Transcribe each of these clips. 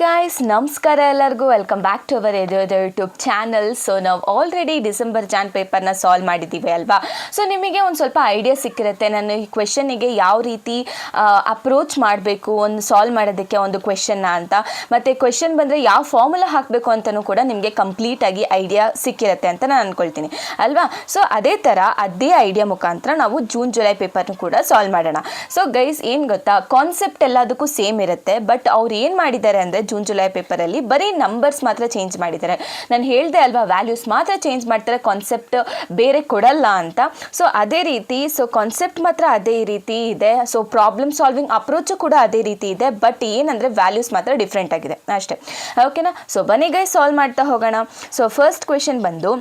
Guys ನಮಸ್ಕಾರ ಎಲ್ಲರಿಗೂ welcome back to our YouTube channel. So ನಾವು ಆಲ್ರೆಡಿ ಡಿಸೆಂಬರ್ ಜಾನ್ ಪೇಪರ್ನ ಸಾಲ್ವ್ ಮಾಡಿದ್ದೀವಿ ಅಲ್ವಾ. ಸೊ ನಿಮಗೆ ಒಂದು ಸ್ವಲ್ಪ ಐಡಿಯಾ ಸಿಕ್ಕಿರುತ್ತೆ ನಾನು ಈ ಕ್ವೆಶನಿಗೆ ಯಾವ ರೀತಿ ಅಪ್ರೋಚ್ ಮಾಡಬೇಕು ಒಂದು ಸಾಲ್ವ್ ಮಾಡೋದಕ್ಕೆ ಒಂದು ಕ್ವೆಶನ್ನ ಅಂತ, ಮತ್ತು ಕ್ವೆಶನ್ ಬಂದರೆ ಯಾವ ಫಾರ್ಮುಲಾ ಹಾಕಬೇಕು ಅಂತಲೂ ಕೂಡ ನಿಮಗೆ ಕಂಪ್ಲೀಟಾಗಿ ಐಡಿಯಾ ಸಿಕ್ಕಿರುತ್ತೆ ಅಂತ ನಾನು ಅಂದ್ಕೊಳ್ತೀನಿ ಅಲ್ವಾ. ಸೊ ಅದೇ ಐಡಿಯಾ ಮುಖಾಂತರ ನಾವು ಜೂನ್ ಜುಲೈ ಪೇಪರ್ನು ಕೂಡ ಸಾಲ್ವ್ ಮಾಡೋಣ. ಸೊ ಗೈಸ್ ಏನು ಗೊತ್ತಾ, ಕಾನ್ಸೆಪ್ಟ್ ಎಲ್ಲದಕ್ಕೂ ಸೇಮ್ ಇರುತ್ತೆ, ಬಟ್ ಅವ್ರು ಏನು ಮಾಡಿದ್ದಾರೆ ಅಂದರೆ ಜೂನ್ ಜುಲೈ ಪೇಪರಲ್ಲಿ ಬರೀ ನಂಬರ್ಸ್ ಮಾತ್ರ ಚೇಂಜ್ ಮಾಡಿದ್ದಾರೆ. ನಾನು ಹೇಳಿದೆ ಅಲ್ವಾ, ವ್ಯಾಲ್ಯೂಸ್ ಮಾತ್ರ ಚೇಂಜ್ ಮಾಡ್ತಾರೆ, ಕಾನ್ಸೆಪ್ಟ್ ಬೇರೆ ಕೊಡಲ್ಲ ಅಂತ. ಸೊ ಅದೇ ರೀತಿ ಕಾನ್ಸೆಪ್ಟ್ ಮಾತ್ರ ಅದೇ ರೀತಿ ಇದೆ. ಸೊ ಪ್ರಾಬ್ಲಮ್ ಸಾಲ್ವಿಂಗ್ ಅಪ್ರೋಚು ಕೂಡ ಅದೇ ರೀತಿ ಇದೆ, ಬಟ್ ಏನಂದರೆ ವ್ಯಾಲ್ಯೂಸ್ ಮಾತ್ರ ಡಿಫ್ರೆಂಟ್ ಆಗಿದೆ ಅಷ್ಟೇ. ಓಕೆನಾ. ಸೊ ಬನ್ನಿ ಗೈಸ್ ಸಾಲ್ವ್ ಮಾಡ್ತಾ ಹೋಗೋಣ. ಸೊ ಫಸ್ಟ್ ಕ್ವೆಶನ್ ಬಂದು,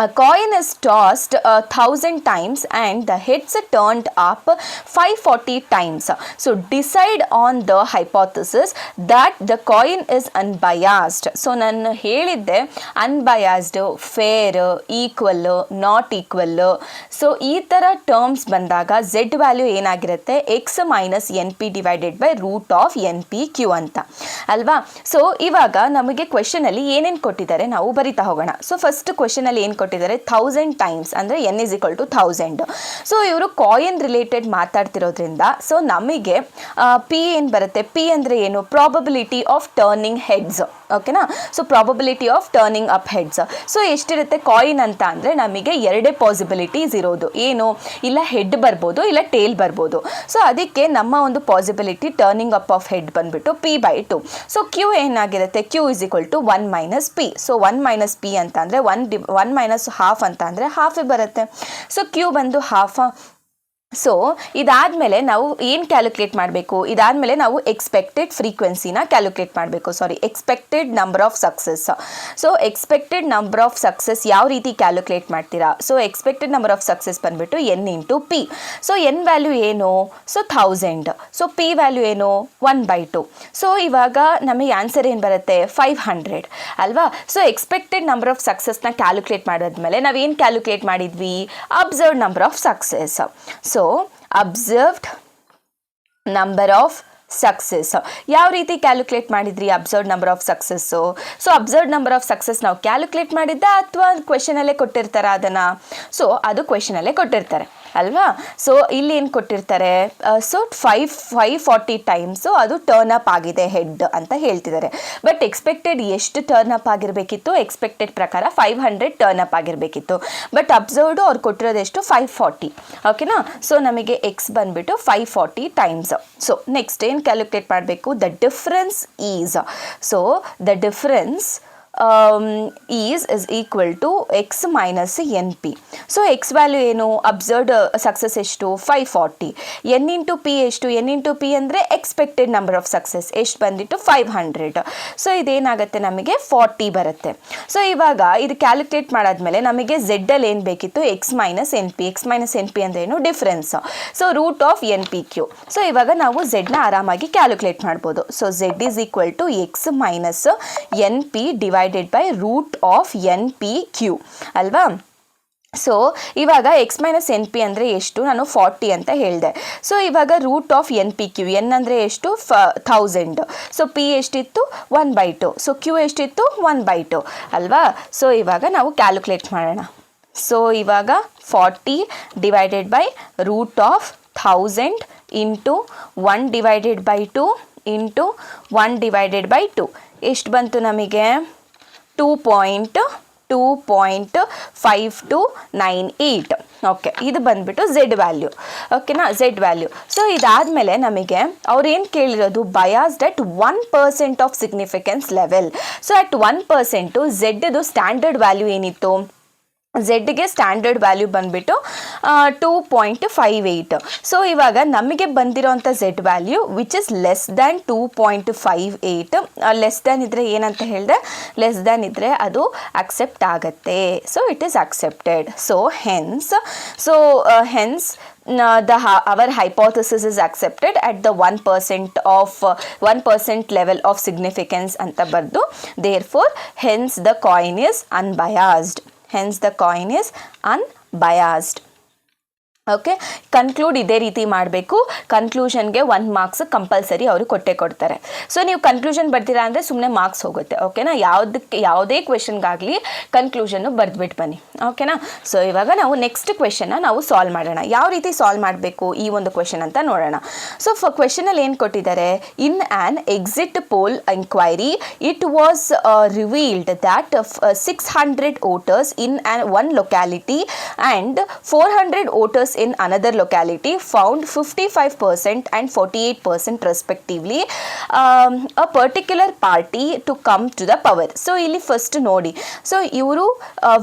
a coin is tossed 1000 times and the heads turned up 540 times. So decide on the hypothesis that the coin is unbiased. So ನಾನು ಹೇಳಿದ್ದೆ unbiased, fair, equal, not equal. So ಈ ಥರ terms ಬಂದಾಗ z value ಏನಾಗಿರುತ್ತೆ, x minus n p divided by root of n p q ಅಂತ ಅಲ್ವಾ. So ಇವಾಗ ನಮಗೆ ಕ್ವೆಶನಲ್ಲಿ ಏನೇನು ಕೊಟ್ಟಿದ್ದಾರೆ ನಾವು ಬರಿತಾ ಹೋಗೋಣ. ಸೊ ಫಸ್ಟ್ ಕ್ವೆಶನಲ್ಲಿ ಏನು ಕೊಟ್ಟಿದ್ದಾರೆ, 1000 ಟೈಮ್ಸ್ ಅಂದರೆ n = 1000. ಸೊ ಇವರು ಕಾಯಿನ್ ರಿಲೇಟೆಡ್ ಮಾತಾಡ್ತಿರೋದ್ರಿಂದ ಸೊ ನಮಗೆ ಪಿ ಏನು ಬರುತ್ತೆ, ಪಿ ಅಂದರೆ ಏನು, ಪ್ರಾಬಬಿಲಿಟಿ ಆಫ್ ಟರ್ನಿಂಗ್ ಹೆಡ್ಸ್. ಓಕೆನಾ. So probability of turning up heads. So ಎಷ್ಟಿರುತ್ತೆ ಕಾಯಿನ್ ಅಂತ ಅಂದರೆ ನಮಗೆ ಎರಡೇ ಪಾಸಿಬಿಲಿಟೀಸ್ ಇರೋದು, ಏನು, ಇಲ್ಲ ಹೆಡ್ ಬರ್ಬೋದು ಇಲ್ಲ ಟೇಲ್ ಬರ್ಬೋದು. ಸೊ ಅದಕ್ಕೆ ನಮ್ಮ ಒಂದು possibility turning up of head ಬಂದುಬಿಟ್ಟು p/2. ಸೊ ಕ್ಯೂ ಏನಾಗಿರುತ್ತೆ, ಕ್ಯೂ = 1 - p. ಸೊ 1 - p ಅಂತ ಅಂದರೆ 1 - ಹಾಫ್ ಅಂತ ಅಂದರೆ ಹಾಫೇ ಬರುತ್ತೆ. ಸೊ ಕ್ಯೂ ಬಂದು ಹಾಫ್. ಸೊ ಇದಾದಮೇಲೆ ನಾವು ಏನು ಕ್ಯಾಲ್ಕುಲೇಟ್ ಮಾಡಬೇಕು, ಇದಾದಮೇಲೆ ನಾವು ಎಕ್ಸ್ಪೆಕ್ಟೆಡ್ ಫ್ರೀಕ್ವೆನ್ಸಿನ ಕ್ಯಾಲ್ಕುಲೇಟ್ ಮಾಡಬೇಕು, expected number of success. So expected number of success ಯಾವ ರೀತಿ ಕ್ಯಾಲ್ಕುಲೇಟ್ ಮಾಡ್ತೀರಾ, so expected number of success ಬಂದುಬಿಟ್ಟು n × p. So N value ಏನು, ಸೊ 1000. ಸೊ ಪಿ ವ್ಯಾಲ್ಯೂ ಏನು, 1/2. ಸೊ ಇವಾಗ ನಮಗೆ ಆನ್ಸರ್ ಏನು ಬರುತ್ತೆ, 500 ಅಲ್ವಾ. ಸೊ ಎಕ್ಸ್ಪೆಕ್ಟೆಡ್ ನಂಬರ್ ಆಫ್ ಸಕ್ಸಸ್ನ ಕ್ಯಾಲ್ಕುಲೇಟ್ ಮಾಡಿದ್ಮೇಲೆ ನಾವೇನು ಕ್ಯಾಲ್ಕುಲೇಟ್ ಮಾಡಿದ್ವಿ, observed number of success. So observed number of success ಯಾವ ರೀತಿ ಕ್ಯಾಲ್ಕುಲೇಟ್ ಮಾಡಿದ್ರಿ, observed number of success. So observed number of success ನಾವು ಕ್ಯಾಲ್ಕುಲೇಟ್ ಮಾಡಿದ್ದ ಅಥವಾ ಕ್ವೆಶನಲ್ಲೇ ಕೊಟ್ಟಿರ್ತಾರ ಅದನ್ನು, ಸೊ ಅದು ಕ್ವೆಶನಲ್ಲೇ ಕೊಟ್ಟಿರ್ತಾರೆ ಅಲ್ವಾ. ಸೊ ಇಲ್ಲಿ ಏನು ಕೊಟ್ಟಿರ್ತಾರೆ, ಸೊ 540 ಟೈಮ್ಸು ಅದು ಟರ್ನ್ ಅಪ್ ಆಗಿದೆ ಹೆಡ್ ಅಂತ ಹೇಳ್ತಿದ್ದಾರೆ. ಬಟ್ ಎಕ್ಸ್ಪೆಕ್ಟೆಡ್ ಎಷ್ಟು ಟರ್ನ್ ಅಪ್ ಆಗಿರಬೇಕಿತ್ತು, ಎಕ್ಸ್ಪೆಕ್ಟೆಡ್ ಪ್ರಕಾರ 500 ಟರ್ನ್ ಅಪ್ ಆಗಿರಬೇಕಿತ್ತು. ಬಟ್ ಅಬ್ಸರ್ವ್ಡು ಅವ್ರು ಕೊಟ್ಟಿರೋದೆಷ್ಟು, 540. ಓಕೆನಾ. ಸೊ ನಮಗೆ ಎಕ್ಸ್ ಬಂದುಬಿಟ್ಟು 540 ಟೈಮ್ಸ್. ಸೊ ನೆಕ್ಸ್ಟ್ ಏನು ಕ್ಯಾಲ್ಕುಲೇಟ್ ಮಾಡಬೇಕು, the difference is. So the difference is equal to x minus np. So X value ಏನು, ಅಬ್ಸರ್ವ್ಡ್ ಸಕ್ಸಸ್ ಎಷ್ಟು, 540. n × p ಎಷ್ಟು, n × p ಅಂದರೆ ಎಕ್ಸ್ಪೆಕ್ಟೆಡ್ ನಂಬರ್ ಆಫ್ ಸಕ್ಸಸ್ ಎಷ್ಟು ಬಂದಿಟ್ಟು 500. So ಇದೇನಾಗುತ್ತೆ ನಮಗೆ 40 ಬರುತ್ತೆ. ಸೊ ಇವಾಗ ಇದು ಕ್ಯಾಲ್ಕುಲೇಟ್ ಮಾಡಾದ್ಮೇಲೆ ನಮಗೆ ಝೆಡ್ಡಲ್ಲಿ ಏನು ಬೇಕಿತ್ತು, x minus n p. X minus n p ಅಂದರೆ ಏನು, difference. So root of n p q. So ಇವಾಗ ನಾವು ಝೆಡ್ನ ಆರಾಮಾಗಿ ಕ್ಯಾಲ್ಕುಲೇಟ್ ಮಾಡ್ಬೋದು. So z = x minus n p divided by root of n p q ಅಲ್ವಾ. ಸೊ ಇವಾಗ x minus n p ಅಂದರೆ ಎಷ್ಟು, ನಾನು 40 ಅಂತ ಹೇಳಿದೆ. ಸೊ ಇವಾಗ root of n p q, n ಅಂದರೆ ಎಷ್ಟು, 1000. ಸೊ ಪಿ ಎಷ್ಟಿತ್ತು, 1/2. ಸೊ ಕ್ಯೂ ಎಷ್ಟಿತ್ತು, 1/2 ಅಲ್ವಾ. ಸೊ ಇವಾಗ ನಾವು ಕ್ಯಾಲ್ಕುಲೇಟ್ ಮಾಡೋಣ. ಸೊ ಇವಾಗ 40 divided by root of 1000 into 1/2 into 1/2 ಎಷ್ಟು ಬಂತು ನಮಗೆ, 2.5298. ಓಕೆ, ಇದು ಬಂದುಬಿಟ್ಟು ಝೆಡ್ ವ್ಯಾಲ್ಯೂ. ಓಕೆನಾ, ಝೆಡ್ ವ್ಯಾಲ್ಯೂ. ಸೊ ಇದಾದಮೇಲೆ ನಮಗೆ ಅವ್ರು ಏನು ಕೇಳಿರೋದು, biased at 1% of significance level. So at 1% ಝೆಡ್ದು ಸ್ಟ್ಯಾಂಡರ್ಡ್ ವ್ಯಾಲ್ಯೂ ಏನಿತ್ತು, ಝೆಡ್ಗೆ ಸ್ಟ್ಯಾಂಡರ್ಡ್ ವ್ಯಾಲ್ಯೂ ಬಂದುಬಿಟ್ಟು 2.58. ಸೊ ಇವಾಗ ನಮಗೆ ಬಂದಿರೋಂಥ zed value which is less than 2.58. Less than ಇದ್ದರೆ ಏನಂತ ಹೇಳಿದ್ರೆ, ಲೆಸ್ ದ್ಯಾನ್ ಇದ್ದರೆ ಅದು ಅಕ್ಸೆಪ್ಟ್ ಆಗುತ್ತೆ. So it is accepted. So hence our hypothesis is accepted at the 1% level of significance ಅಂತ ಬರ್ದು, therefore hence the coin is unbiased. Okay, conclude ಇದೇ ರೀತಿ ಮಾಡಬೇಕು. ಕನ್ಕ್ಲೂಷನ್ಗೆ 1 ಮಾರ್ಕ್ಸ್ ಕಂಪಲ್ಸರಿ ಅವರು ಕೊಡ್ತಾರೆ. ಸೊ ನೀವು ಕನ್ಕ್ಲೂಷನ್ ಬರ್ತೀರಾ ಅಂದರೆ ಸುಮ್ಮನೆ ಮಾರ್ಕ್ಸ್ ಹೋಗುತ್ತೆ. ಓಕೆನಾ, ಯಾವುದೇ ಕ್ವೆಶನ್ಗಾಗಲಿ ಕನ್ಕ್ಲೂಷನ್ನು ಬರೆದ್ಬಿಟ್ಟು ಬನ್ನಿ. ಓಕೆನಾ. ಸೊ ಇವಾಗ ನಾವು ನೆಕ್ಸ್ಟ್ ಕ್ವೆಶನ್ನ ನಾವು ಸಾಲ್ವ್ ಮಾಡೋಣ. ಯಾವ ರೀತಿ ಸಾಲ್ವ್ ಮಾಡಬೇಕು ಈ ಒಂದು ಕ್ವೆಶನ್ ಅಂತ ನೋಡೋಣ. ಸೊ ಕ್ವೆಶನಲ್ಲಿ ಏನು ಕೊಟ್ಟಿದ್ದಾರೆ, in an exit poll enquiry it was revealed that 600 voters in one locality and 400 voters in another locality found 55% and 48% respectively a particular party to come to the power. So ಇಲ್ಲಿ first ನೋಡಿ, so ಇವರು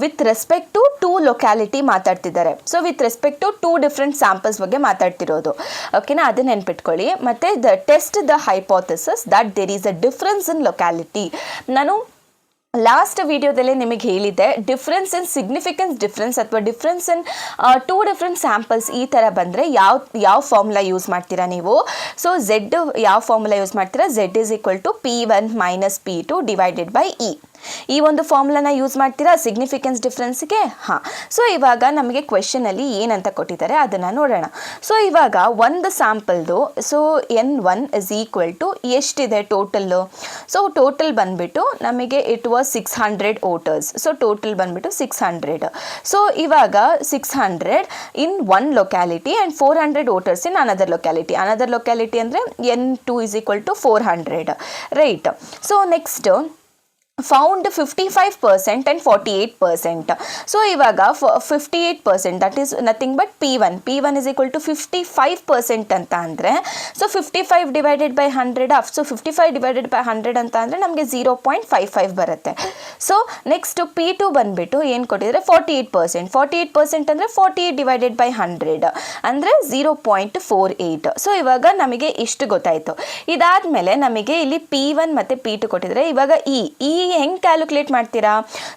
with respect to 2 locality ಮಾತಾಡ್ತಿದ್ದಾರೆ. So with respect to 2 different samples ಬಗ್ಗೆ ಮಾತಾಡ್ತಿರೋದು. ಓಕೆನಾ, ಅದನ್ನ ನೆನ್ಪಿಟ್ಕೊಳ್ಳಿ. ಮತ್ತೆ the test the hypothesis that there is a difference in locality. ನಾನು ಲಾಸ್ಟ್ ವಿಡಿಯೋದಲ್ಲೇ ನಿಮಗೆ ಹೇಳಿದ್ದೆ, ಡಿಫ್ರೆನ್ಸ್ ಇನ್ ಸಿಗ್ನಿಫಿಕೆನ್ಸ್ ಡಿಫ್ರೆನ್ಸ್ ಅಥವಾ ಡಿಫ್ರೆನ್ಸ್ ಇನ್ 2 ಡಿಫ್ರೆಂಟ್ ಸ್ಯಾಂಪಲ್ಸ್ ಈ ಥರ ಬಂದರೆ ಯಾವ ಫಾರ್ಮುಲಾ ಯೂಸ್ ಮಾಡ್ತೀರಾ ನೀವು. ಸೊ ಝೆಡ್ ಯಾವ ಫಾರ್ಮುಲಾ ಯೂಸ್ ಮಾಡ್ತೀರಾ, z is equal to P1 - P2 divided by e. ಈ ಒಂದು ಫಾರ್ಮುಲಾನ ಯೂಸ್ ಮಾಡ್ತೀರಾ ಸಿಗ್ನಿಫಿಕೆನ್ಸ್ ಡಿಫ್ರೆನ್ಸ್ಗೆ. ಹಾಂ, ಸೊ ಇವಾಗ ನಮಗೆ ಕ್ವೆಶನಲ್ಲಿ ಏನಂತ ಕೊಟ್ಟಿದ್ದಾರೆ ಅದನ್ನು ನೋಡೋಣ. ಸೊ ಇವಾಗ ಒಂದು ಸ್ಯಾಂಪಲ್ದು so N1 is equal to ಎಷ್ಟಿದೆ ಟೋಟಲ್ಲು. ಸೊ ಟೋಟಲ್ ಬಂದುಬಿಟ್ಟು ನಮಗೆ it was 600 voters. So total ಬಂದುಬಿಟ್ಟು 600. ಸೊ ಇವಾಗ 600 in 1 locality and 400 voters in another locality. Another locality ಅಂದರೆ N2 is equal to 400, right. So next found 55% and 48%. So ಇವಾಗ 58%, that is nothing but P1 is equal to 55% ಅಂತ ಅಂದರೆ so 55 divided by 100 so 55 divided by 100 ಅಂತ ಅಂದರೆ ನಮಗೆ 0.55 ಬರುತ್ತೆ. So next P2 ಬಂದುಬಿಟ್ಟು ಏನು ಕೊಟ್ಟಿದ್ದಾರೆ 48% ಅಂದರೆ 48 ಡಿವೈಡೆಡ್ ಬೈ 100 ಅಂದರೆ 0.48. ಸೊ ಇವಾಗ ನಮಗೆ ಇಷ್ಟು ಗೊತ್ತಾಯಿತು. ಇದಾದಮೇಲೆ ನಮಗೆ ಇಲ್ಲಿ P1 ಮತ್ತು P2 ಕೊಟ್ಟಿದ್ದಾರೆ. ಇವಾಗ ಈ ಹೆಂಗೆ ಕ್ಯಾಲ್ಕುಲೇಟ್ ಮಾಡ್ತೀರಾ.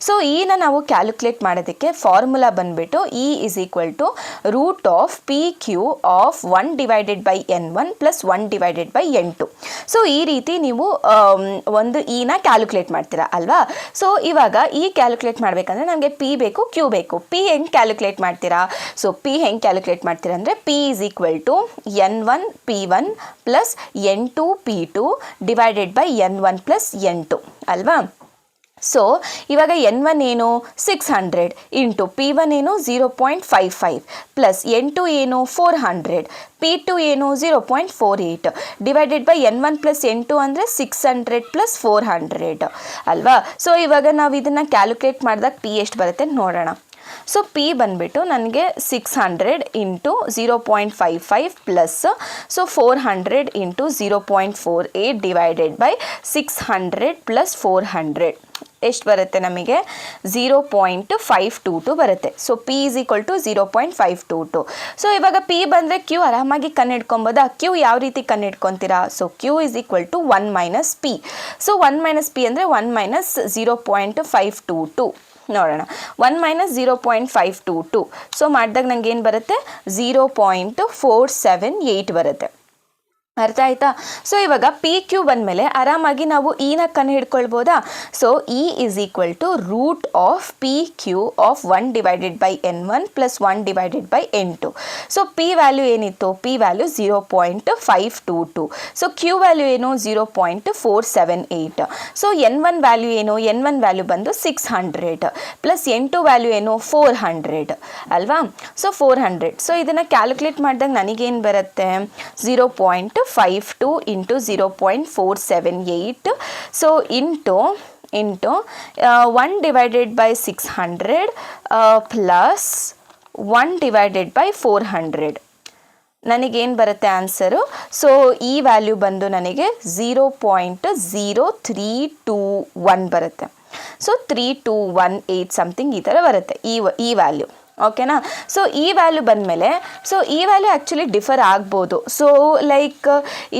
ಸೊ ಈನ ನಾವು ಕ್ಯಾಲ್ಕುಲೇಟ್ ಮಾಡೋದಕ್ಕೆ ಫಾರ್ಮುಲಾ ಬಂದುಬಿಟ್ಟು e is equal to root of PQ of 1 divided by N1 plus 1 divided by N2. So ಈ ರೀತಿ ನೀವು ಒಂದು ಈನ ಕ್ಯಾಲ್ಕುಲೇಟ್ ಮಾಡ್ತೀರಾ ಅಲ್ವಾ. ಸೊ ಇವಾಗ ಈ ಕ್ಯಾಲ್ಕುಲೇಟ್ ಮಾಡಬೇಕಂದ್ರೆ ನಮಗೆ P ಬೇಕು, Q ಬೇಕು. P ಹೆಂಗೆ ಕ್ಯಾಲ್ಕುಲೇಟ್ ಮಾಡ್ತೀರಾ. ಸೊ P ಹೆಂಗೆ ಕ್ಯಾಲ್ಕುಲೇಟ್ ಮಾಡ್ತೀರಾ ಅಂದರೆ P is equal to N1 P1 plus N2 P2 divided by N1 plus N2 ಅಲ್ವಾ. ಸೊ ಇವಾಗ N1 ಏನು 600 ಇಂಟು P1 ಏನು 0.55 ಪ್ಲಸ್ N2 ಏನು 400 P2 ಏನು 0.48 divided by N1 plus N2 ಅಂದರೆ 600 ಪ್ಲಸ್ 400 ಅಲ್ವಾ. ಸೊ ಇವಾಗ ನಾವು ಇದನ್ನು ಕ್ಯಾಲ್ಕುಲೇಟ್ ಮಾಡಿದಾಗ P ಎಷ್ಟು ಬರುತ್ತೆ ನೋಡೋಣ. ಸೊ P ಬಂದುಬಿಟ್ಟು ನನಗೆ 600 into 0.55 plus so 400 into 0.48 divided by 600 plus 400 ಎಷ್ಟು ಬರುತ್ತೆ ನಮಗೆ 0.522 ಬರುತ್ತೆ. So P is equal to 0.522. So ಇವಾಗ P ಬಂದರೆ Q ಆರಾಮಾಗಿ ಕಂಡುಹಿಡ್ಕೊಬೋದಾ. Q ಯಾವ ರೀತಿ ಕಂಡುಹಿಡ್ಕೊತೀರಾ. So Q is equal to 1 minus P. So 1 minus P ಅಂದರೆ 1 ಮೈನಸ್ 0.522 ನೋಡೋಣ. 1 ಮೈನಸ್ 0.522 ಸೊ ಮಾಡಿದಾಗ ನನಗೆ ಏನು ಬರುತ್ತೆ 0.478 ಬರುತ್ತೆ. ಅರ್ಥ ಆಯ್ತಾ. ಸೊ ಇವಾಗ PQ ಬಂದಮೇಲೆ ಆರಾಮಾಗಿ ನಾವು ಈನ ಕಣ್ಣು ಹಿಡ್ಕೊಳ್ಬೋದಾ. So E is equal to root of PQ of 1 divided by N1 plus 1 divided by N2. So P value ಏನಿತ್ತು P value 0.522. So Q value ಏನು 0.478. ಸೊ N1 ವ್ಯಾಲ್ಯೂ ಏನು N1 ವ್ಯಾಲ್ಯೂ ಬಂದು 600 ಪ್ಲಸ್ N2 ವ್ಯಾಲ್ಯೂ ಏನು 400 ಅಲ್ವಾ. So 400. So ಇದನ್ನು calculate ಮಾಡಿದಾಗ ನನಗೇನು ಬರುತ್ತೆ 0.52 into 0.478 so into 1 divided by 600 plus 1 divided by 400 ನನಗೇನು ಬರುತ್ತೆ ಆನ್ಸರು. ಸೊ ಈ ವ್ಯಾಲ್ಯೂ ಬಂದು ನನಗೆ 0.0321 ಬರುತ್ತೆ. ಸೊ 3218 ಸಮಥಿಂಗ್ ಈ ಥರ ಬರುತ್ತೆ ಈ ವ್ಯಾಲ್ಯೂ. ಓಕೆನಾ. ಸೊ ಈ ವ್ಯಾಲ್ಯೂ ಬಂದಮೇಲೆ ಸೊ ಈ ವ್ಯಾಲ್ಯೂ ಆ್ಯಕ್ಚುಲಿ ಡಿಫರ್ ಆಗ್ಬೋದು. ಸೊ ಲೈಕ್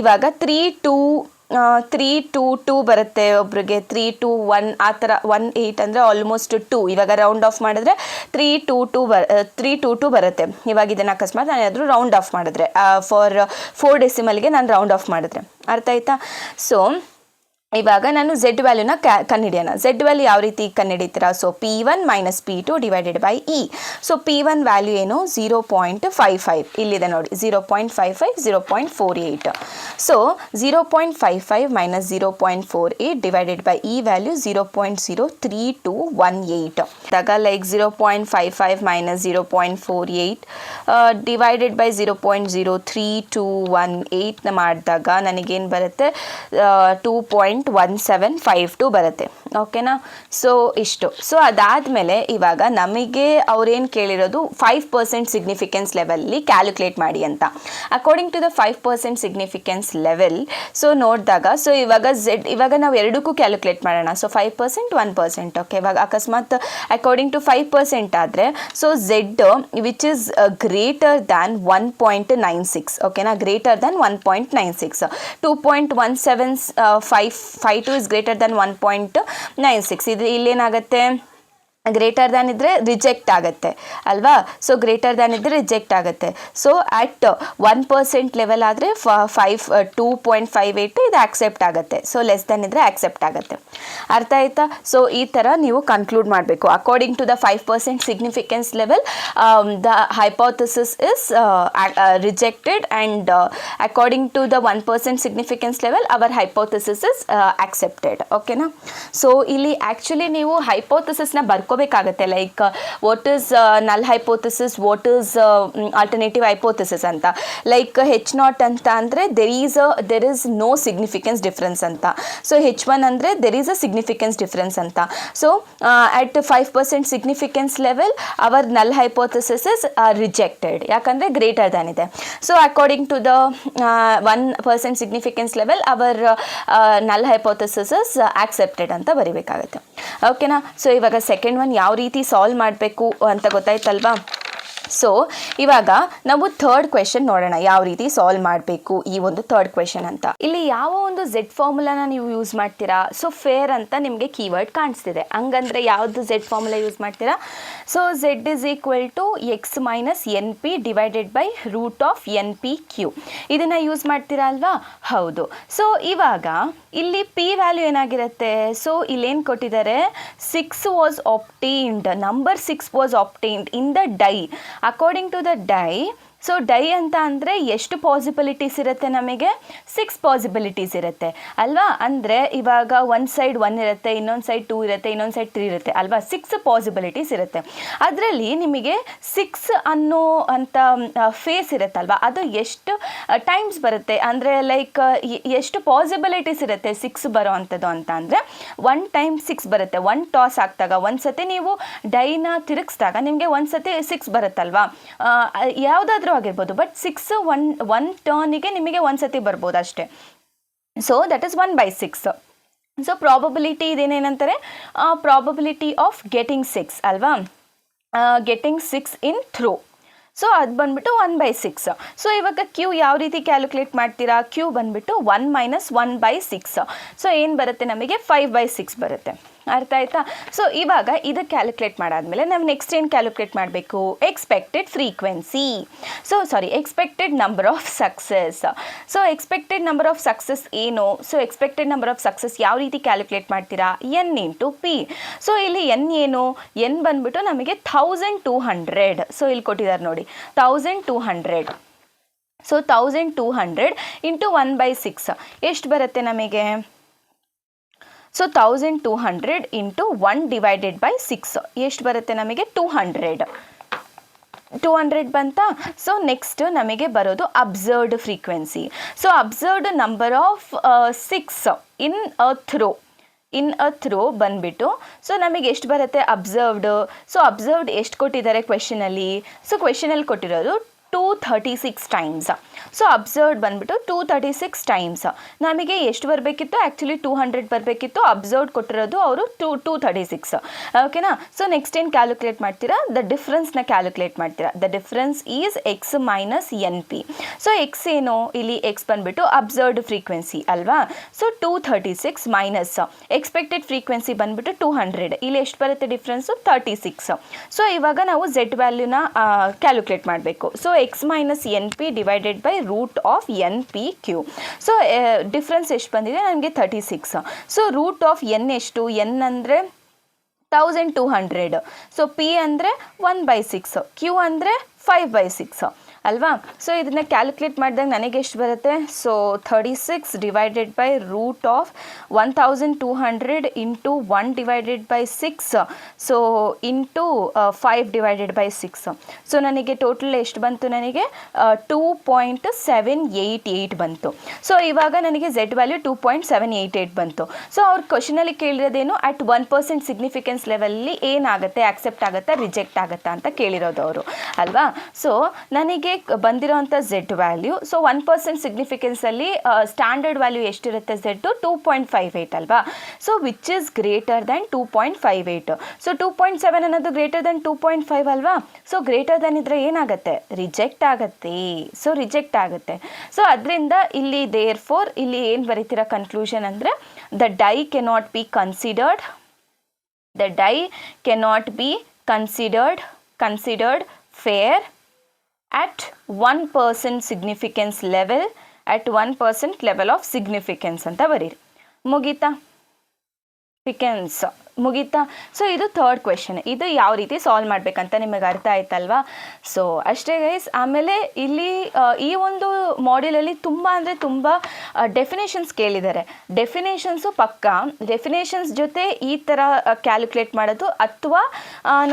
ಇವಾಗ 322 ಬರುತ್ತೆ ಒಬ್ರಿಗೆ, 321 ಆ ಥರ 18 ಅಂದರೆ ಆಲ್ಮೋಸ್ಟ್ 2. ಇವಾಗ ರೌಂಡ್ ಆಫ್ ಮಾಡಿದ್ರೆ 322 ಬರುತ್ತೆ. ಇವಾಗ ಇದನ್ನು ಅಕಸ್ಮಾತ್ ನಾನು ಏನಾದರೂ ರೌಂಡ್ ಆಫ್ ಮಾಡಿದ್ರೆ ಫಾರ್ 4 ಡೆಸಿಮಲ್ಗೆ ನಾನು ರೌಂಡ್ ಆಫ್ ಮಾಡಿದ್ರೆ ಅರ್ಥ ಆಯ್ತಾ. ಸೊ ಇವಾಗ ನಾನು ಝೆಡ್ ವ್ಯಾಲ್ಯೂನ ಕಂಡುಹಿಡಿಯೋಣ. ಝೆಡ್ ವ್ಯಾಲ್ಯೂ ಯಾವ ರೀತಿ ಕಂಡುಹಿಡಿತೀರಾ? So P1 - P2 divided by E. So P1 value ಏನು? 0.55 ಇಲ್ಲಿದೆ ನೋಡಿ, 0.55 0.48. So 0.55 minus 0.48 divided by E value 0.03218. ಆಗ ಲೈಕ್ 0.55 ಮೈನಸ್ 0.48 ಡಿವೈಡೆಡ್ ಬೈ 0.03218 ಮಾಡಿದಾಗ ನನಗೇನು ಬರುತ್ತೆ? 2.1752 ಬರುತ್ತೆ. ಓಕೆನಾ? ಸೊ ಇಷ್ಟು. ಸೊ ಅದಾದಮೇಲೆ ಇವಾಗ ನಮಗೆ ಅವ್ರೇನು ಕೇಳಿರೋದು 5% ಸಿಗ್ನಿಫಿಕೆನ್ಸ್ ಲೆವೆಲ್ಲಿ ಕ್ಯಾಲ್ಕುಲೇಟ್ ಮಾಡಿ ಅಂತ. According to the 5% significance level, so ನೋಡಿದಾಗ, ಸೊ ಇವಾಗ ನಾವು ಎರಡಕ್ಕೂ ಕ್ಯಾಲ್ಕುಲೇಟ್ ಮಾಡೋಣ. ಸೊ 5% 1%. ಓಕೆ, ಇವಾಗ ಅಕಸ್ಮಾತ್ ಅಕಾರ್ಡಿಂಗ್ ಟು 5% ಆದರೆ, so z which is greater than 1.96. ಓಕೆನಾ? Greater than 1.96. 2.1752 is greater than 1.96. ಇದು ಇಲ್ಲೇನಾಗುತ್ತೆ? ಗ್ರೇಟರ್ ದ್ಯಾನ್ ಇದ್ದರೆ ರಿಜೆಕ್ಟ್ ಆಗುತ್ತೆ ಅಲ್ವಾ? ಸೊ ಗ್ರೇಟರ್ ದ್ಯಾನ್ ಇದ್ದರೆ ರಿಜೆಕ್ಟ್ ಆಗುತ್ತೆ. ಸೊ ಅಟ್ 1% ಲೆವೆಲ್ ಆದರೆ 2.58 ಇದು ಆಕ್ಸೆಪ್ಟ್ ಆಗುತ್ತೆ. ಸೊ ಲೆಸ್ ದ್ಯಾನ್ ಇದ್ದರೆ ಆಕ್ಸೆಪ್ಟ್ ಆಗುತ್ತೆ. ಅರ್ಥ ಆಯ್ತಾ? ಸೊ ಈ ಥರ ನೀವು ಕನ್ಕ್ಲೂಡ್ ಮಾಡಬೇಕು. According to the 5% significance level the hypothesis is rejected and according to the 1% significance level our hypothesis is accepted. ಓಕೆನಾ? ಸೊ ಇಲ್ಲಿ ಆ್ಯಕ್ಚುಲಿ ನೀವು ಹೈಪೋಥೆಸಿಸ್ನ ಬರ್ಕೋಬೇಕಾಗತ್ತೆ. Like what is null hypothesis, what is alternative hypothesis ಅಂತ. Like H0 ಅಂತ ಅಂದರೆ there is no significance difference ಅಂತ. So H1 ಅಂದರೆ there is a significance difference ಅಂತ. So at 5% significance level our null hypothesis is rejected, ಯಾಕಂದರೆ greater than ಇದೆ. So according to the 1% significance level our null hypothesis is accepted ಅಂತ ಬರೀಬೇಕಾಗುತ್ತೆ. ಓಕೆನಾ? So ಇವಾಗ second one ಯಾವ ರೀತಿ solve ಮಾಡಬೇಕು ಅಂತ ಗೊತ್ತಾಯ್ತಲ್ವಾ? ಸೊ ಇವಾಗ ನಾವು ಥರ್ಡ್ ಕ್ವೆಶನ್ ನೋಡೋಣ, ಯಾವ ರೀತಿ ಸಾಲ್ವ್ ಮಾಡಬೇಕು ಈ ಒಂದು ಥರ್ಡ್ ಕ್ವೆಶನ್ ಅಂತ. ಇಲ್ಲಿ ಯಾವ ಒಂದು ಝೆಡ್ ಫಾರ್ಮುಲಾನ ನೀವು ಯೂಸ್ ಮಾಡ್ತೀರಾ? ಸೊ ಫೇರ್ ಅಂತ ನಿಮಗೆ ಕೀವರ್ಡ್ ಕಾಣಿಸ್ತಿದೆ. ಹಂಗಂದ್ರೆ ಯಾವುದು ಝೆಡ್ ಫಾರ್ಮುಲಾ ಯೂಸ್ ಮಾಡ್ತೀರಾ? So z is equal to x minus n p divided by root of n p q. ಇದನ್ನು ಯೂಸ್ ಮಾಡ್ತೀರಾ ಅಲ್ವಾ? ಹೌದು. ಸೊ ಇವಾಗ ಇಲ್ಲಿ ಪಿ ವ್ಯಾಲ್ಯೂ ಏನಾಗಿರುತ್ತೆ? ಸೊ ಇಲ್ಲೇನು ಕೊಟ್ಟಿದ್ದಾರೆ? 6 was obtained, number 6 was obtained in the die. According to the die, so die ಅಂತ ಅಂದರೆ ಎಷ್ಟು ಪಾಸಿಬಿಲಿಟೀಸ್ ಇರುತ್ತೆ ನಮಗೆ? 6 ಪಾಸಿಬಿಲಿಟೀಸ್ ಇರುತ್ತೆ ಅಲ್ವಾ? ಅಂದರೆ ಇವಾಗ ಒಂದು ಸೈಡ್ 1 ಇರುತ್ತೆ, ಇನ್ನೊಂದು ಸೈಡ್ 2 ಇರುತ್ತೆ, ಇನ್ನೊಂದು ಸೈಡ್ 3 ಇರುತ್ತೆ ಅಲ್ವಾ? 6 ಪಾಸಿಬಿಲಿಟೀಸ್ ಇರುತ್ತೆ. ಅದರಲ್ಲಿ ನಿಮಗೆ 6 ಅನ್ನೋ ಅಂತ ಫೇಸ್ ಇರುತ್ತಲ್ವ, ಅದು ಎಷ್ಟು ಟೈಮ್ಸ್ ಬರುತ್ತೆ ಅಂದರೆ ಲೈಕ್ ಎಷ್ಟು ಪಾಸಿಬಿಲಿಟೀಸ್ ಇರುತ್ತೆ 6 ಬರೋ ಅಂಥದ್ದು ಅಂತ ಅಂದರೆ 1 ಟೈಮ್ 6 ಬರುತ್ತೆ. 1 ಟಾಸ್ ಹಾಕಿದಾಗ, ಒಂದು ಸತಿ ನೀವು ಡೈನ ತಿರುಗಿಸಿದಾಗ ನಿಮಗೆ ಒಂದು ಸತಿ 6 ಬರುತ್ತಲ್ವಾ? ಯಾವುದಾದ್ರೂ ಆಗಿರ್ಬೋದು, ಬಟ್ 6 ಒನ್ ಟರ್ನಿಗೆ ನಿಮಗೆ ಒಂದು ಸತಿ ಬರ್ಬೋದು ಅಷ್ಟೇ. So that is 1/6. So probability ಇದೇನೇನಂತಾರೆ? ಪ್ರಾಬಬಿಲಿಟಿ ಆಫ್ ಗೆಟಿಂಗ್ 6 ಅಲ್ವಾ? ಗೆಟಿಂಗ್ 6 ಇನ್ ಥ್ರೂ. ಸೊ ಅದು ಬಂದ್ಬಿಟ್ಟು 1/6. ಸೊ ಇವಾಗ ಕ್ಯೂ ಯಾವ ರೀತಿ ಕ್ಯಾಲ್ಕುಲೇಟ್ ಮಾಡ್ತೀರಾ? ಕ್ಯೂ ಬಂದ್ಬಿಟ್ಟು 1 - 1/6. ಸೊ ಏನು ಬರುತ್ತೆ ನಮಗೆ? 5/6 ಬರುತ್ತೆ. ಅರ್ಥ ಆಯ್ತಾ? ಸೊ ಇವಾಗ ಇದು ಕ್ಯಾಲ್ಕುಲೇಟ್ ಮಾಡಾದ್ಮೇಲೆ ನಾವು ನೆಕ್ಸ್ಟ್ ಏನು ಕ್ಯಾಲ್ಕುಲೇಟ್ ಮಾಡಬೇಕು? Expected frequency. Expected number of success. So expected number of success ಏನು? So expected number of success ಯಾವ ರೀತಿ ಕ್ಯಾಲ್ಕುಲೇಟ್ ಮಾಡ್ತೀರಾ? n × p. ಸೊ ಇಲ್ಲಿ n ಏನು? n ಬಂದ್ಬಿಟ್ಟು ನಮಗೆ 1200. ಸೊ ಇಲ್ಲಿ ಕೊಟ್ಟಿದ್ದಾರೆ ನೋಡಿ, 1200. ಸೊ 1200 ಇಂಟು 1/6 ಎಷ್ಟು ಬರುತ್ತೆ ನಮಗೆ? ಸೊ 1200 ಇಂಟು 1 ಡಿವೈಡೆಡ್ ಬೈ 6 ಎಷ್ಟು ಬರುತ್ತೆ ನಮಗೆ? 200 ಬಂತಾ? ಸೊ ನೆಕ್ಸ್ಟ್ ನಮಗೆ ಬರೋದು observed frequency. So observed number of 6 in a throw ಬಂದ್ಬಿಟ್ಟು, ಸೊ ನಮಗೆ ಎಷ್ಟು ಬರುತ್ತೆ ಅಬ್ಸರ್ವ್ಡ್? ಸೊ ಅಬ್ಸರ್ವ್ಡ್ ಎಷ್ಟು ಕೊಟ್ಟಿದ್ದಾರೆ ಕ್ವೆಶನಲ್ಲಿ? ಸೊ ಕ್ವೆಶನಲ್ಲಿ ಕೊಟ್ಟಿರೋದು 236 ಟೈಮ್ಸ್. ಸೊ ಅಬ್ಸರ್ವ್ಡ್ ಬಂದ್ಬಿಟ್ಟು 236 ಟೈಮ್ಸ್. ನಮಗೆ ಎಷ್ಟು ಬರಬೇಕಿತ್ತು? ಆ್ಯಕ್ಚುಲಿ 200 ಬರಬೇಕಿತ್ತು. ಅಬ್ಸರ್ವ್ಡ್ ಕೊಟ್ಟಿರೋದು ಅವರು 236. ಓಕೆನಾ? ಸೊ ನೆಕ್ಸ್ಟ್ ಏನು ಕ್ಯಾಲ್ಕುಲೇಟ್ ಮಾಡ್ತೀರಾ? ದ ಡಿಫ್ರೆನ್ಸ್ನ ಕ್ಯಾಲ್ಕುಲೇಟ್ ಮಾಡ್ತೀರಾ. The difference is X minus n P. So X ಏನು? ಇಲ್ಲಿ ಎಕ್ಸ್ ಬಂದ್ಬಿಟ್ಟು ಅಬ್ಸರ್ವ್ಡ್ ಫ್ರೀಕ್ವೆನ್ಸಿ ಅಲ್ವಾ? ಸೊ 236 ಮೈನಸ್ ಎಕ್ಸ್ಪೆಕ್ಟೆಡ್ ಫ್ರೀಕ್ವೆನ್ಸಿ ಬಂದ್ಬಿಟ್ಟು 200. ಇಲ್ಲಿ ಎಷ್ಟು ಬರುತ್ತೆ ಡಿಫ್ರೆನ್ಸು? 36. ಸೊ ಇವಾಗ ನಾವು ಝೆಡ್ ವ್ಯಾಲ್ಯೂನ ಕ್ಯಾಲ್ಕುಲೇಟ್ ಮಾಡಬೇಕು. So x minus n p divided by root of n p q. So difference ಎಷ್ಟು ಬಂದಿದೆ ನನಗೆ 36. ಸೊ ರೂಟ್ ಆಫ್ ಎನ್ ಎಷ್ಟು, ಎನ್ ಅಂದರೆ 1200, ಸೊ ಪಿ ಅಂದರೆ 1/6, ಕ್ಯೂ ಅಂದರೆ 5/6 ಅಲ್ವಾ. ಸೊ ಇದನ್ನು ಕ್ಯಾಲ್ಕುಲೇಟ್ ಮಾಡಿದಾಗ ನನಗೆ ಎಷ್ಟು ಬರುತ್ತೆ, so 36 divided by root of 1200 into 1 divided by 6, so into 5 divided by 6. So ನನಗೆ ಟೋಟಲ್ ಎಷ್ಟು ಬಂತು, ನನಗೆ 2.788 ಬಂತು. ಸೊ ಇವಾಗ ನನಗೆ ಝೆಡ್ ವ್ಯಾಲ್ಯೂ 2.788 ಬಂತು. ಸೊ ಅವ್ರ ಕ್ವಶನಲ್ಲಿ ಕೇಳಿರೋದೇನು, ಅಟ್ 1% ಸಿಗ್ನಿಫಿಕೆನ್ಸ್ ಲೆವೆಲ್ಲಿ ಏನಾಗುತ್ತೆ, ಆಕ್ಸೆಪ್ಟ್ ಆಗುತ್ತಾ ರಿಜೆಕ್ಟ್ ಆಗುತ್ತಾ ಅಂತ ಕೇಳಿರೋದು ಅವರು ಅಲ್ವಾ. ಸೊ ನನಗೆ ಬಂದಿರೋಂಥ ಝೆಡ್ ವ್ಯಾಲ್ಯೂ, ಸೊ 1% ಸಿಗ್ನಿಫಿಕೆನ್ಸಲ್ಲಿ ಸ್ಟ್ಯಾಂಡರ್ಡ್ ವ್ಯಾಲ್ಯೂ ಎಷ್ಟಿರುತ್ತೆ ಝೆಡ್ 2.58 ಅಲ್ವಾ. So which is greater than 2.58. So 2.7 ಅನ್ನೋದು ಗ್ರೇಟರ್ ದ್ಯಾನ್ 2.5 ಅಲ್ವಾ. ಸೊ ಗ್ರೇಟರ್ ದ್ಯಾನ್ ಇದ್ರೆ ಏನಾಗುತ್ತೆ, ರಿಜೆಕ್ಟ್ ಆಗುತ್ತೆ. ಸೊ ರಿಜೆಕ್ಟ್ ಆಗುತ್ತೆ. ಸೊ ಅದರಿಂದ ಇಲ್ಲಿ ದೇರ್ ಫೋರ್ ಇಲ್ಲಿ ಏನು ಬರೀತಿರೋ ಕನ್ಕ್ಲೂಷನ್ ಅಂದರೆ the die cannot be considered, the die cannot be considered fair at 1% significance level, at 1% level of significance ಅಂತ ಬರೀರಿ. ಮುಗೀತಾ, ಮುಗೀತಾ. ಸೊ ಇದು ಥರ್ಡ್ ಕ್ವೆಶನ್. ಇದು ಯಾವ ರೀತಿ ಸಾಲ್ವ್ ಮಾಡಬೇಕಂತ ನಿಮಗೆ ಅರ್ಥ ಆಯ್ತಲ್ವಾ. ಸೊ ಅಷ್ಟೇ ಗೈಸ್. ಆಮೇಲೆ ಇಲ್ಲಿ ಈ ಒಂದು ಮಾಡ್ಯೂಲಲ್ಲಿ ತುಂಬ ಅಂದರೆ ತುಂಬ ಡೆಫಿನೇಷನ್ಸ್ ಕೇಳಿದ್ದಾರೆ. ಡೆಫಿನೇಷನ್ಸು ಪಕ್ಕ ಡೆಫಿನೇಷನ್ಸ್ ಜೊತೆ ಈ ಥರ ಕ್ಯಾಲ್ಕುಲೇಟ್ ಮಾಡೋದು, ಅಥವಾ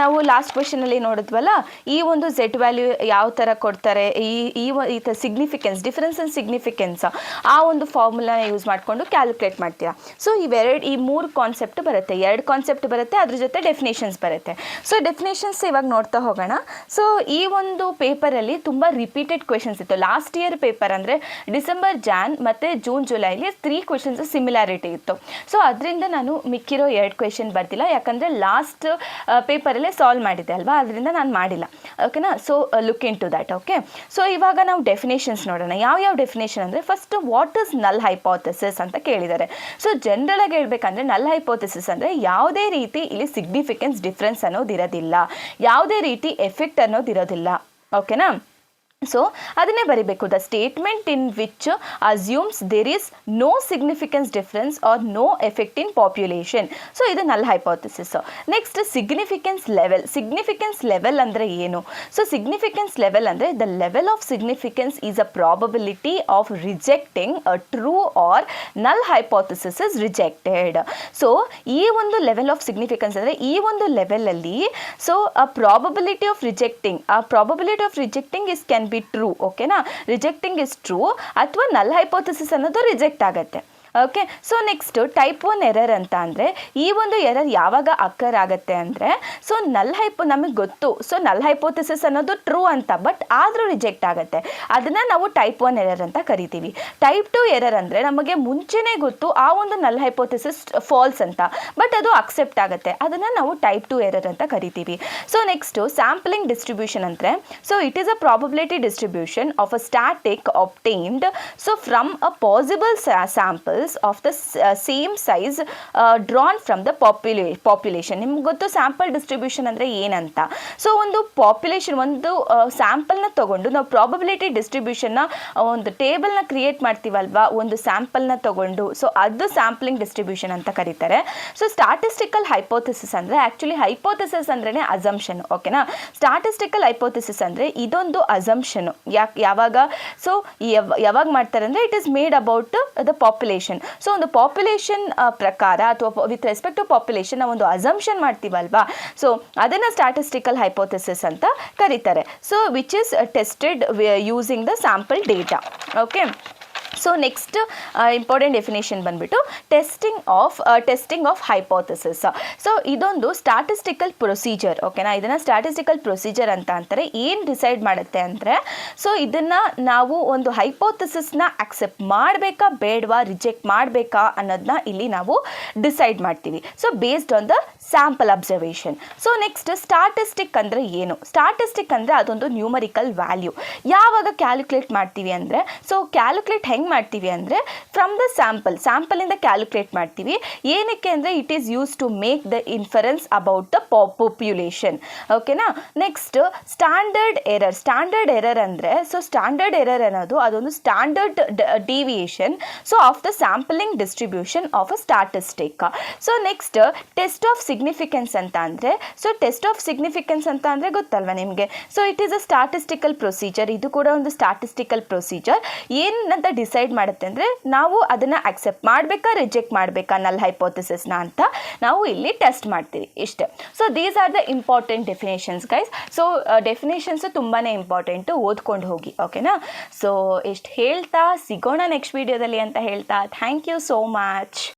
ನಾವು ಲಾಸ್ಟ್ ಕ್ವೆಶನಲ್ಲಿ ನೋಡಿದ್ವಲ್ಲ ಈ ಒಂದು ಝೆಡ್ ವ್ಯಾಲ್ಯೂ ಯಾವ ಥರ ಕೊಡ್ತಾರೆ, ಈ ಥರ ಸಿಗ್ನಿಫಿಕೆನ್ಸ್, ಡಿಫರೆನ್ಸ್ ಇನ್ ಸಿಗ್ನಿಫಿಕೆನ್ಸ್, ಆ ಒಂದು ಫಾರ್ಮುಲಾನ ಯೂಸ್ ಮಾಡಿಕೊಂಡು ಕ್ಯಾಲ್ಕುಲೇಟ್ ಮಾಡ್ತೀರಾ. ಸೊ ಈ ಮೂರು ಕಾನ್ಸೆಪ್ಟ್ ಬರುತ್ತೆ, 2 ಕಾನ್ಸೆಪ್ಟ್ ಬರುತ್ತೆ, ಅದ್ರ ಜೊತೆ ಡೆಫಿನೇಷನ್ಸ್ ಬರುತ್ತೆ. ಸೊ ಡೆಫಿನೇಷನ್ಸ್ ಇವಾಗ ನೋಡ್ತಾ ಹೋಗೋಣ. ಸೊ ಈ ಒಂದು ಪೇಪರಲ್ಲಿ ತುಂಬ ರಿಪೀಟೆಡ್ ಕ್ವೆಶನ್ಸ್ ಇತ್ತು. ಲಾಸ್ಟ್ ಇಯರ್ ಪೇಪರ್ ಅಂದರೆ ಡಿಸೆಂಬರ್, ಜಾನ್ ಮತ್ತು ಜೂನ್, ಜುಲೈಲಿ 3 ಕ್ವೆಶನ್ಸ್ ಸಿಮಿಲಾರಿಟಿ ಇತ್ತು. ಸೊ ಅದರಿಂದ ನಾನು ಮಿಕ್ಕಿರೋ 2 ಕ್ವೆಶನ್ ಬರ್ತಿಲ್ಲ, ಯಾಕಂದರೆ ಲಾಸ್ಟ್ ಪೇಪರಲ್ಲೇ ಸಾಲ್ವ್ ಮಾಡಿದ್ದೆ ಅಲ್ವಾ, ಅದರಿಂದ ನಾನು ಮಾಡಿಲ್ಲ. ಓಕೆನಾ. So look into that. Okay. So ಇವಾಗ ನಾವು ಡೆಫಿನೇಷನ್ಸ್ ನೋಡೋಣ. ಯಾವ ಡೆಫಿನೇಷನ್ ಅಂದರೆ first what is null hypothesis ಅಂತ ಕೇಳಿದ್ದಾರೆ. ಸೊ ಜನರಲ್ ಆಗಿ ಹೇಳ್ಬೇಕಂದ್ರೆ ನಲ್ ಹೈಪೋಥೆಸಿಸ್ ಅಂದರೆ ಯಾವುದೇ ರೀತಿ ಇಲ್ಲಿ ಸಿಗ್ನಿಫಿಕೆನ್ಸ್ ಡಿಫ್ರೆನ್ಸ್ ಅನ್ನೋದಿರೋದಿಲ್ಲ, ಯಾವುದೇ ರೀತಿ ಎಫೆಕ್ಟ್ ಅನ್ನೋದಿರೋದಿಲ್ಲ. ಓಕೆನಾ. ಸೊ ಅದನ್ನೇ ಬರೀಬೇಕು. The statement in which assumes there is no significance difference or no effect in population. So ಇದು null hypothesis. Next significance level. Significance level ಅಂದರೆ ಏನು? ಸೊ ಸಿಗ್ನಿಫಿಕೆನ್ಸ್ ಲೆವೆಲ್ ಅಂದರೆ the level of significance is a probability of rejecting a true or null hypothesis is rejected. So ಈ ಒಂದು level of significance ಅಂದರೆ ಈ ಒಂದು ಲೆವೆಲಲ್ಲಿ ಸೊ ಆ probability of rejecting is can be true. ಓಕೆನಾ. Rejecting is true ಅಥವಾ ನಲ್ ಹೈಪೋಥೆಸಿಸ್ ಅನ್ನೋದು ರಿಜೆಕ್ಟ್ ಆಗುತ್ತೆ. Okay. So next type 1 error ಅಂತ ಅಂದರೆ ಈ ಒಂದು ಎರರ್ ಯಾವಾಗ ಅಕ್ಕರ್ ಆಗುತ್ತೆ ಅಂದರೆ ಸೊ ನಮಗೆ ಗೊತ್ತು ಸೊ ನಲ್ ಹೈಪೋಥೆಸಿಸ್ ಅನ್ನೋದು ಟ್ರೂ ಅಂತ, ಬಟ್ ಆದರೂ ರಿಜೆಕ್ಟ್ ಆಗುತ್ತೆ. ಅದನ್ನು ನಾವು ಟೈಪ್ 1 ಎರರ್ ಅಂತ ಕರಿತೀವಿ. ಟೈಪ್ 2 ಎರರ್ ಅಂದರೆ ನಮಗೆ ಮುಂಚೆನೇ ಗೊತ್ತು ಆ ಒಂದು ನಲ್ ಹೈಪೋಥೆಸಿಸ್ ಫಾಲ್ಸ್ ಅಂತ, ಬಟ್ ಅದು ಅಕ್ಸೆಪ್ಟ್ ಆಗುತ್ತೆ. ಅದನ್ನು ನಾವು ಟೈಪ್ 2 ಎರರ್ ಅಂತ ಕರಿತೀವಿ. ಸೊ ನೆಕ್ಸ್ಟು ಸ್ಯಾಂಪಲಿಂಗ್ ಡಿಸ್ಟ್ರಿಬ್ಯೂಷನ್ ಅಂದರೆ so it is a probability distribution of a static obtained so from a possible samples of the same size drawn from the population. ನಿಮ್ಗೆ ಗೊತ್ತು sample distribution ಅಂದರೆ ಏನಂತ. So ಒಂದು population, ಒಂದು ಸ್ಯಾಂಪಲ್ನ ತೊಗೊಂಡು ನಾವು probability ಡಿಸ್ಟ್ರಿಬ್ಯೂಷನ್ನ ಒಂದು ಟೇಬಲ್ನ ಕ್ರಿಯೇಟ್ ಮಾಡ್ತೀವಲ್ವಾ ಒಂದು ಸ್ಯಾಂಪಲ್ನ ತೊಗೊಂಡು, ಸೊ ಅದು ಸ್ಯಾಂಪಲಿಂಗ್ ಡಿಸ್ಟ್ರಿಬ್ಯೂಷನ್ ಅಂತ ಕರೀತಾರೆ. ಸೊ ಸ್ಟಾಟಿಸ್ಟಿಕಲ್ ಹೈಪೋಥೆಸಿಸ್ ಅಂದರೆ ಆ್ಯಕ್ಚುಲಿ ಹೈಪೋಥೆಸಿಸ್ ಅಂದ್ರೇ ಅಸಂಪ್ಷನ್. ಓಕೆನಾ. ಸ್ಟಾಟಿಸ್ಟಿಕಲ್ ಹೈಪೋಥೆಸಿಸ್ ಅಂದರೆ ಇದೊಂದು ಅಸಂಪ್ಷನು. ಯಾವಾಗ ಸೊ ಯಾವಾಗ ಮಾಡ್ತಾರೆ ಅಂದರೆ it is made about the population. So ಒಂದು ಪಾಪ್ಯುಲೇಷನ್ ಪ್ರಕಾರ ಅಥವಾ ವಿತ್ ರೆಸ್ಪೆಕ್ಟ್ ಟು ಪಾಪ್ಯುಲೇಷನ್ ನಾವು ಒಂದು ಅಸಂಪ್ಷನ್ ಮಾಡ್ತೀವಲ್ವಾ, ಸೊ ಅದನ್ನು ಸ್ಟ್ಯಾಟಿಸ್ಟಿಕಲ್ ಹೈಪೋಥೆಸಿಸ್ ಅಂತ ಕರೀತಾರೆ. So which is tested using the sample data. Okay. So next important definition ಬಂದುಬಿಟ್ಟು ಟೆಸ್ಟಿಂಗ್ ಆಫ್ ಹೈಪೋಥೆಸಿಸ್. ಸೊ ಇದೊಂದು ಸ್ಟ್ಯಾಟಿಸ್ಟಿಕಲ್ ಪ್ರೊಸೀಜರ್. ಓಕೆನಾ. ಇದನ್ನು ಸ್ಟ್ಯಾಟಿಸ್ಟಿಕಲ್ ಪ್ರೊಸೀಜರ್ ಅಂತ ಅಂತಾರೆ. ಏನು ಡಿಸೈಡ್ ಮಾಡುತ್ತೆ ಅಂದರೆ ಸೊ ಇದನ್ನು ನಾವು ಒಂದು ಹೈಪೋಥೆಸಿಸ್ನ ಅಕ್ಸೆಪ್ಟ್ ಮಾಡಬೇಕಾ ಬೇಡವಾ, ರಿಜೆಕ್ಟ್ ಮಾಡಬೇಕಾ ಅನ್ನೋದನ್ನ ಇಲ್ಲಿ ನಾವು ಡಿಸೈಡ್ ಮಾಡ್ತೀವಿ. So based on the sample observation. So next statistic ಅಂದರೆ ಏನು? ಸ್ಟಾಟಿಸ್ಟಿಕ್ ಅಂದರೆ ಅದೊಂದು ನ್ಯೂಮರಿಕಲ್ ವ್ಯಾಲ್ಯೂ. ಯಾವಾಗ ಕ್ಯಾಲ್ಕುಲೇಟ್ ಮಾಡ್ತೀವಿ ಅಂದರೆ, ಸೊ ಕ್ಯಾಲ್ಕುಲೇಟ್ ಹೆಂಗೆ ಮಾಡ್ತೀವಿ ಅಂದರೆ ಫ್ರಮ್ ದ ಸ್ಯಾಂಪಲಿಂದ ಕ್ಯಾಲ್ಕುಲೇಟ್ ಮಾಡ್ತೀವಿ. ಏನಕ್ಕೆ ಅಂದರೆ it is use to make the inference about the population. ಓಕೆನಾ. ನೆಕ್ಸ್ಟ್ ಸ್ಟ್ಯಾಂಡರ್ಡ್ ಎರರ್ ಅಂದರೆ, ಸೊ ಸ್ಟ್ಯಾಂಡರ್ಡ್ ಎರರ್ ಅನ್ನೋದು ಅದೊಂದು standard deviation so of the sampling distribution of a statistic. So next test of significance ಅಂತ ಅಂದರೆ, so test of significance ಅಂತ ಅಂದರೆ ಗೊತ್ತಲ್ವ ನಿಮಗೆ? So it is a statistical procedure. ಇದು ಕೂಡ ಒಂದು ಸ್ಟಾಟಿಸ್ಟಿಕಲ್ ಪ್ರೊಸೀಜರ್. ಏನಂತ ಡಿಸೈಡ್ ಮಾಡುತ್ತೆ ಅಂದರೆ ನಾವು ಅದನ್ನು ಅಕ್ಸೆಪ್ಟ್ ಮಾಡಬೇಕಾ ರಿಜೆಕ್ಟ್ ಮಾಡಬೇಕಾ ನಲ್ ಹೈಪೋಥೆಸಿಸ್ನ ಅಂತ ನಾವು ಇಲ್ಲಿ ಟೆಸ್ಟ್ ಮಾಡ್ತೀವಿ ಇಷ್ಟೇ. So these are the important definitions guys. So ಡೆಫಿನೇಷನ್ಸು ತುಂಬಾ ಇಂಪಾರ್ಟೆಂಟು, ಓದ್ಕೊಂಡು ಹೋಗಿ. ಓಕೆನಾ. ಸೊ ಇಷ್ಟು ಹೇಳ್ತಾ ಸಿಗೋಣ ನೆಕ್ಸ್ಟ್ ವೀಡಿಯೋದಲ್ಲಿ ಅಂತ ಹೇಳ್ತಾ ಥ್ಯಾಂಕ್ ಯು ಸೋ ಮಚ್.